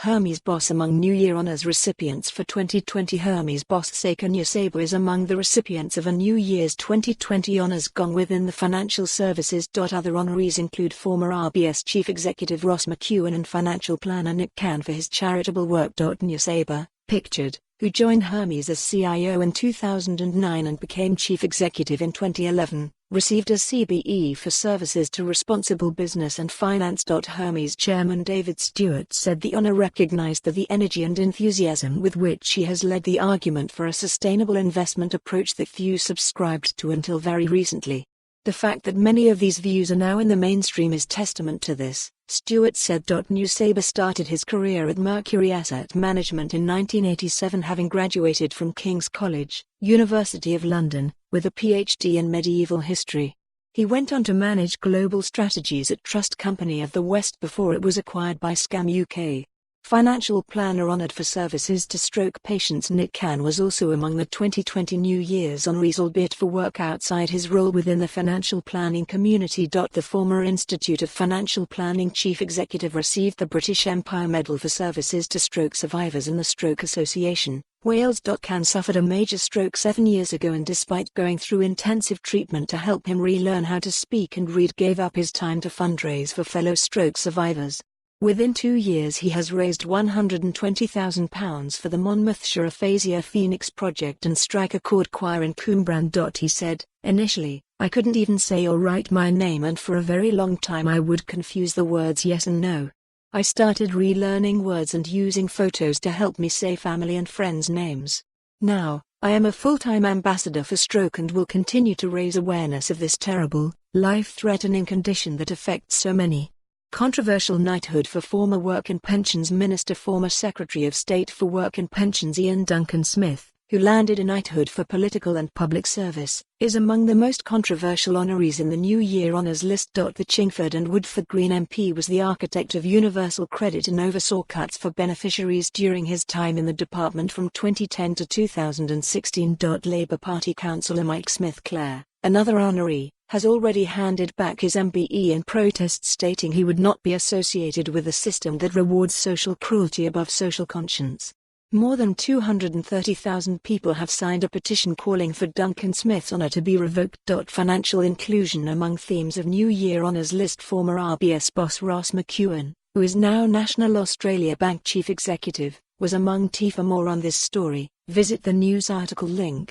Hermes Boss among New Year Honors recipients for 2020. Hermes Boss Seikan Yoseba is among the recipients of a New Year's 2020 Honors gong within the financial services. Other honorees include former RBS Chief Executive Ross McEwen and financial planner Nick Khan for his charitable work. Yoseba, pictured, who joined Hermes as CIO in 2009 and became Chief Executive in 2011, received a CBE for services to responsible business and finance. Hermes chairman David Stewart said the honor recognized the energy and enthusiasm with which he has led the argument for a sustainable investment approach that few subscribed to until very recently. The fact that many of these views are now in the mainstream is testament to this, Stewart said. Yoseba started his career at Mercury Asset Management in 1987, having graduated from King's College, University of London, with a PhD in medieval history. He went on to manage global strategies at Trust Company of the West before it was acquired by Scam UK. Financial planner honored for services to stroke patients Nick Khan was also among the 2020 New Year's honorees, albeit for work outside his role within the financial planning community. The former Institute of Financial Planning chief executive received the British Empire Medal for services to stroke survivors in the Stroke Association, Wales. Khan suffered a major stroke 7 years ago and despite going through intensive treatment to help him relearn how to speak and read, gave up his time to fundraise for fellow stroke survivors. Within 2 years he has raised £120,000 for the Monmouthshire Aphasia Phoenix Project and Striker Chord Choir in Cwmbran. He said, "Initially, I couldn't even say or write my name, and for a very long time I would confuse the words yes and no. I started relearning words and using photos to help me say family and friends' names. Now, I am a full-time ambassador for stroke and will continue to raise awareness of this terrible, life-threatening condition that affects so many." Controversial knighthood for former Work and Pensions Minister. Former Secretary of State for Work and Pensions Ian Duncan Smith, who landed a knighthood for political and public service, is among the most controversial honorees in the New Year Honours list. The Chingford and Woodford Green MP was the architect of universal credit and oversaw cuts for beneficiaries during his time in the department from 2010 to 2016. Labour Party councillor Mike Smith Clare, another honoree, has already handed back his MBE in protest, stating he would not be associated with a system that rewards social cruelty above social conscience. More than 230,000 people have signed a petition calling for Duncan Smith's honour to be revoked. Financial inclusion among themes of New Year Honours list. Former RBS boss Ross McEwen, who is now National Australia Bank Chief Executive, was among. For more on this story, visit the news article link.